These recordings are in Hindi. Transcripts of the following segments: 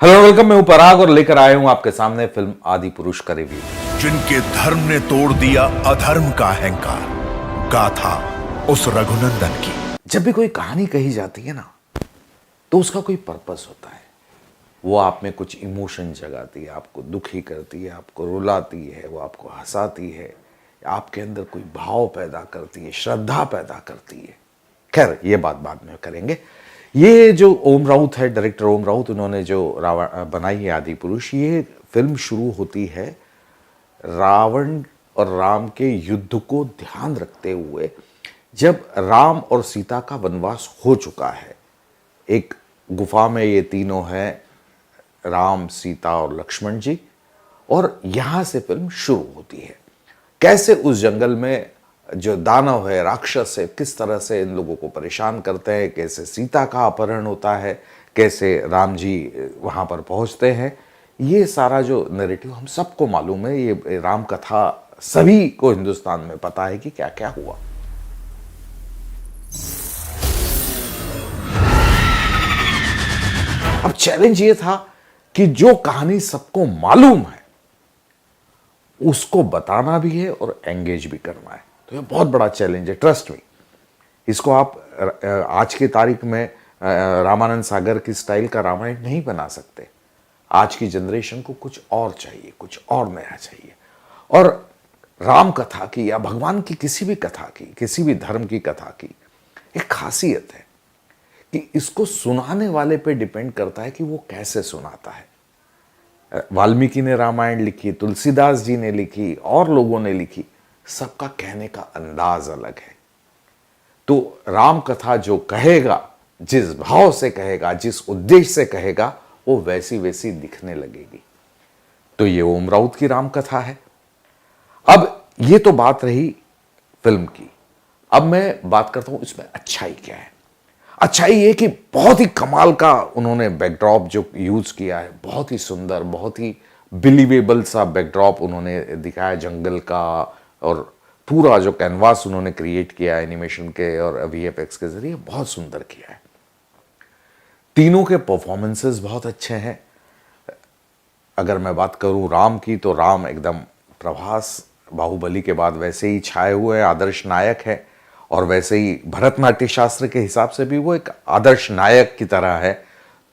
हेलो वेलकम, मैं हूं पराग और लेकर आया हूं आपके सामने फिल्म आदि पुरुष का रिव्यू। जिनके धर्म ने तोड़ दिया अधर्म का अहंकार, गाथा उस रघुनंदन की। जब भी कोई कहानी कही जाती है ना, तो उसका कोई पर्पस होता है। वो आप में कुछ इमोशन जगाती है, आपको दुखी करती है, आपको रुलाती है, वो आपको हंसाती है, आपके अंदर कोई भाव पैदा करती है, श्रद्धा पैदा करती है। खैर, ये बात बाद में करेंगे। ये जो ओम राउत है, डायरेक्टर ओम राउत, उन्होंने जो रावण बनाई है आदि पुरुष, ये फिल्म शुरू होती है रावण और राम के युद्ध को ध्यान रखते हुए, जब राम और सीता का वनवास हो चुका है। एक गुफा में ये तीनों हैं, राम, सीता और लक्ष्मण जी, और यहां से फिल्म शुरू होती है। कैसे उस जंगल में जो दानव है, राक्षस है, किस तरह से इन लोगों को परेशान करते हैं, कैसे सीता का अपहरण होता है, कैसे राम जी वहां पर पहुंचते हैं। ये सारा जो नैरेटिव हम सबको मालूम है, ये राम कथा सभी को हिंदुस्तान में पता है कि क्या क्या हुआ। अब चैलेंज ये था कि जो कहानी सबको मालूम है उसको बताना भी है और एंगेज भी करना है। तो ये बहुत बड़ा चैलेंज है, ट्रस्ट मी। इसको आप आज की तारीख में रामानंद सागर की स्टाइल का रामायण नहीं बना सकते। आज की जनरेशन को कुछ और चाहिए, कुछ और नया चाहिए। और राम कथा की या भगवान की किसी भी कथा की, किसी भी धर्म की कथा की एक खासियत है कि इसको सुनाने वाले पे डिपेंड करता है कि वो कैसे सुनाता है। वाल्मीकि ने रामायण लिखी, तुलसीदास जी ने लिखी, और लोगों ने लिखी, सबका कहने का अंदाज अलग है। तो राम कथा जो कहेगा, जिस भाव से कहेगा, जिस उद्देश्य से कहेगा, वो वैसी वैसी दिखने लगेगी। तो ये ओम राउत की राम कथा है। अब ये तो बात रही फिल्म की। अब मैं बात करता हूं इसमें अच्छाई क्या है। अच्छाई ये कि बहुत ही कमाल का उन्होंने बैकड्रॉप जो यूज किया है, बहुत ही सुंदर, बहुत ही बिलीवेबल सा बैकड्रॉप उन्होंने दिखाया जंगल का, और पूरा जो कैनवास उन्होंने क्रिएट किया एनिमेशन के और वीएफएक्स के जरिए, बहुत सुंदर किया है। तीनों के परफॉर्मेंसेस बहुत अच्छे हैं। अगर मैं बात करूं राम की, तो राम एकदम प्रभास, बाहुबली के बाद वैसे ही छाए हुए आदर्श नायक है, और वैसे ही भरतनाट्य शास्त्र के हिसाब से भी वो एक आदर्श नायक की तरह है।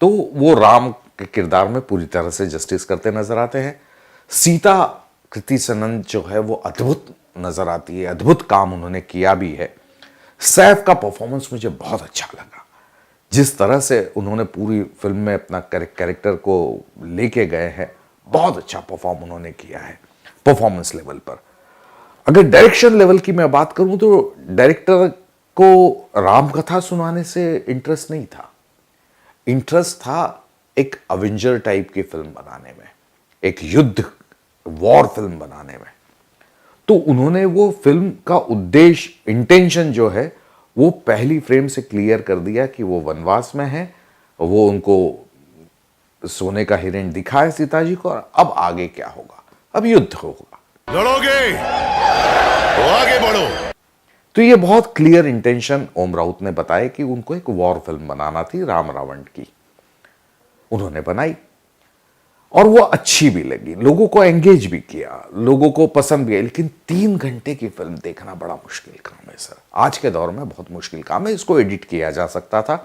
तो वो राम के किरदार में पूरी तरह से जस्टिस करते नजर आते हैं। सीता कृति सनन जो है वो अद्भुत नजर आती है, अद्भुत काम उन्होंने किया भी है। सैफ का परफॉर्मेंस मुझे बहुत अच्छा लगा। जिस तरह से उन्होंने पूरी फिल्म में अपना कैरेक्टर को लेके गए हैं, बहुत अच्छा परफॉर्म उन्होंने किया है परफॉर्मेंस लेवल पर। अगर डायरेक्शन लेवल की मैं बात करूं, तो डायरेक्टर को राम कथा सुनाने से इंटरेस्ट नहीं था। इंटरेस्ट था एक अवेंजर टाइप की फिल्म बनाने में, एक युद्ध वॉर फिल्म बनाने में। तो उन्होंने वो फिल्म का उद्देश्य, इंटेंशन जो है, वो पहली फ्रेम से क्लियर कर दिया कि वो वनवास में है। वो उनको सोने का हिरण दिखा है सीता जी को, और अब आगे क्या होगा, अब युद्ध होगा। लड़ोगे तो आगे बढ़ो। तो ये बहुत क्लियर इंटेंशन ओम राउत ने बताया कि उनको एक वॉर फिल्म बनाना थी राम रावण की। उन्होंने बनाई और वो अच्छी भी लगी, लोगों को एंगेज भी किया, लोगों को पसंद भी आई। लेकिन 3 घंटे की फिल्म देखना बड़ा मुश्किल काम है सर। आज के दौर में बहुत मुश्किल काम है। इसको एडिट किया जा सकता था,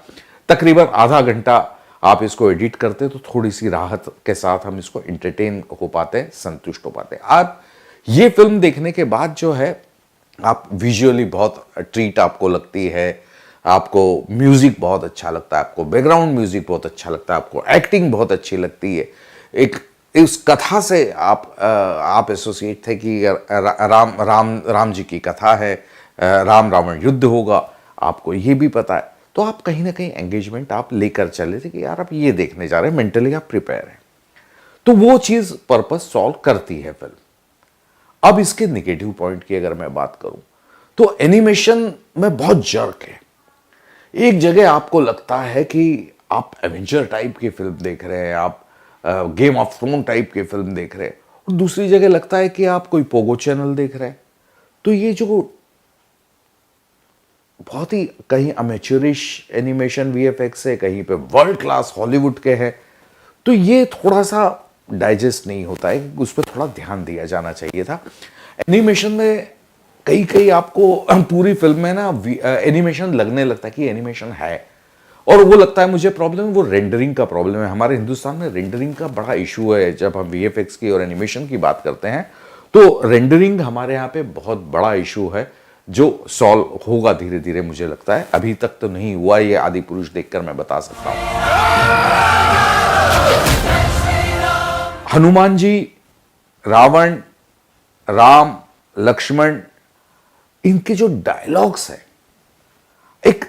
तकरीबन आधा घंटा आप इसको एडिट करते तो थोड़ी सी राहत के साथ हम इसको एंटरटेन हो पाते, संतुष्ट हो पाते। आप ये फिल्म देखने के बाद जो है, आप विजुअली बहुत ट्रीट आपको लगती है, आपको म्यूजिक बहुत अच्छा लगता है, आपको बैकग्राउंड म्यूजिक बहुत अच्छा लगता है, आपको एक्टिंग बहुत अच्छी लगती है। एक इस कथा से आप एसोसिएट थे कि राम जी की कथा है, राम रावण युद्ध होगा, आपको ये भी पता है। तो आप कहीं ना कहीं एंगेजमेंट आप लेकर चले थे कि यार आप ये देखने जा रहे हैं, मेंटली आप प्रिपेयर हैं। तो वो चीज पर्पस सॉल्व करती है फिल्म। अब इसके नेगेटिव पॉइंट की अगर मैं बात करूं, तो एनिमेशन में बहुत जर्क है। एक जगह आपको लगता है कि आप एवेंजर टाइप की फिल्म देख रहे हैं, आप गेम ऑफ थ्रोन टाइप की फिल्म देख रहे हैं, और दूसरी जगह लगता है कि आप कोई पोगो चैनल देख रहे हैं। तो ये जो बहुत ही कहीं अमेच्योरिश एनिमेशन वीएफएक्स है, कहीं पे वर्ल्ड क्लास हॉलीवुड के हैं, तो ये थोड़ा सा डाइजेस्ट नहीं होता है, उस पर थोड़ा ध्यान दिया जाना चाहिए था। एनिमेशन में कई कई आपको पूरी फिल्म में ना एनिमेशन लगने लगता है कि एनिमेशन है, और वो लगता है मुझे प्रॉब्लम है वो रेंडरिंग का प्रॉब्लम है। हमारे हिंदुस्तान में रेंडरिंग का बड़ा इशू है। जब हम वीएफएक्स की और एनिमेशन की बात करते हैं तो रेंडरिंग हमारे यहाँ पे बहुत बड़ा इशू है, जो सॉल्व होगा धीरे धीरे, मुझे लगता है। अभी तक तो नहीं हुआ, ये आदि पुरुष देखकर मैं बता सकता हूं। हनुमान जी, रावण, राम, लक्ष्मण, इनके जो डायलॉग्स हैं, एक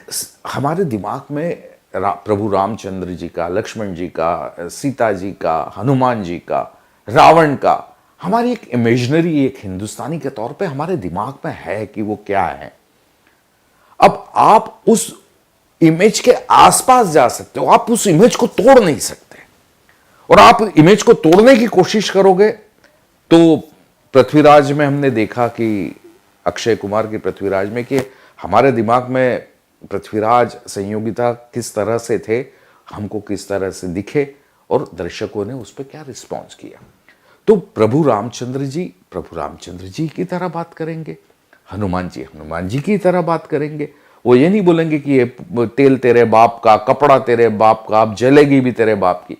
हमारे दिमाग में प्रभु रामचंद्र जी का, लक्ष्मण जी का, सीता जी का, हनुमान जी का, रावण का, हमारी एक इमेजिनरी, एक हिंदुस्तानी के तौर पे हमारे दिमाग में है कि वो क्या है। अब आप उस इमेज के आसपास जा सकते हो, आप उस इमेज को तोड़ नहीं सकते, और आप इमेज को तोड़ने की कोशिश करोगे तो पृथ्वीराज में हमने देखा कि अक्षय कुमार की पृथ्वीराज में कि हमारे दिमाग में पृथ्वीराज संयोगिता किस तरह से थे, हमको किस तरह से दिखे, और दर्शकों ने उस पर क्या रिस्पॉन्स किया। तो प्रभु रामचंद्र जी की तरह बात करेंगे, हनुमान जी की तरह बात करेंगे। वो ये नहीं बोलेंगे कि ये तेल तेरे बाप का, कपड़ा तेरे बाप का, अब जलेगी भी तेरे बाप की।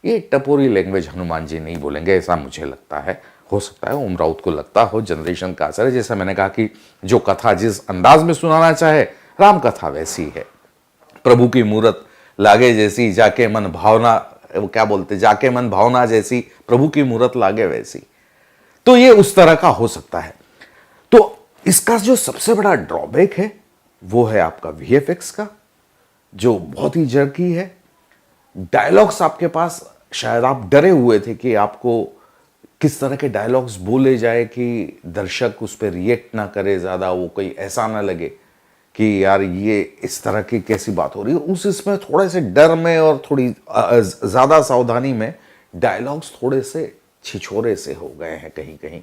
ये टपोरी लैंग्वेज हनुमान जी नहीं बोलेंगे, ऐसा मुझे लगता है। हो सकता है ओम राउत को लगता हो, जनरेशन का असर है। जैसा मैंने कहा कि जो कथा जिस अंदाज में सुनाना चाहे, राम कथा वैसी है। प्रभु की मूरत लागे जैसी, जाके मन भावना, वो क्या बोलते, जाके मन भावना जैसी, प्रभु की मूरत लागे वैसी। तो ये उस तरह का हो सकता है। तो इसका जो सबसे बड़ा ड्रॉबैक है वो है आपका वीएफएक्स का, जो बहुत ही जर्की है। डायलॉग्स आपके पास, शायद आप डरे हुए थे कि आपको किस तरह के डायलॉग्स बोले जाए कि दर्शक उस पर रिएक्ट ना करे ज़्यादा, वो कोई ऐसा ना लगे कि यार ये इस तरह की कैसी बात हो रही है। उस इसमें थोड़े से डर में और थोड़ी ज़्यादा सावधानी में डायलॉग्स थोड़े से छिछोरे से हो गए हैं कहीं कहीं,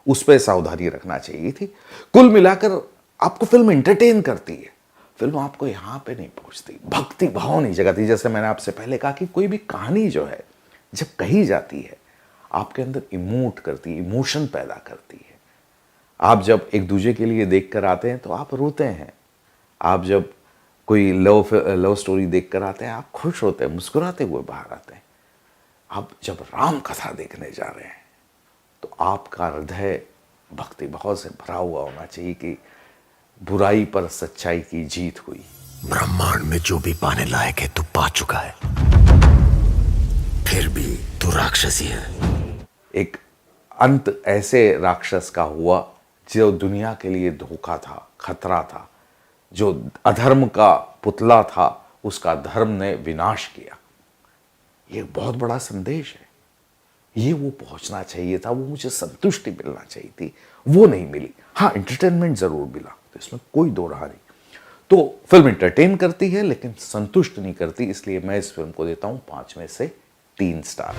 उस पर सावधानी रखना चाहिए थी। कुल मिलाकर आपको फिल्म एंटरटेन करती है, फिल्म आपको यहाँ पे नहीं पहुँचती, भक्ति भाव नहीं जगाती। जैसे मैंने आपसे पहले कहा कि कोई भी कहानी जो है जब कही जाती है आपके अंदर इमोट करती है, इमोशन पैदा करती है। आप जब एक दूसरे के लिए देख कर आते हैं तो आप रोते हैं, आप जब कोई लव स्टोरी देख कर आते हैं आप खुश होते हैं, मुस्कुराते हुए बाहर आते हैं। आप जब राम कथा देखने जा रहे हैं तो आपका हृदय भक्ति भाव से भरा हुआ होना चाहिए कि बुराई पर सच्चाई की जीत हुई। ब्रह्मांड में जो भी पाने लायक है तू पा चुका है, फिर भी तू राक्षसी है। एक अंत ऐसे राक्षस का हुआ जो दुनिया के लिए धोखा था, खतरा था, जो अधर्म का पुतला था, उसका धर्म ने विनाश किया। ये बहुत बड़ा संदेश है, ये वो पहुंचना चाहिए था, वो मुझे संतुष्टि मिलना चाहिए थी, वो नहीं मिली। हाँ, एंटरटेनमेंट जरूर मिला, तो इसमें कोई दो राह नहीं। तो फिल्म एंटरटेन करती है लेकिन संतुष्ट नहीं करती, इसलिए मैं इस फिल्म को देता हूं 5 में से 3 स्टार।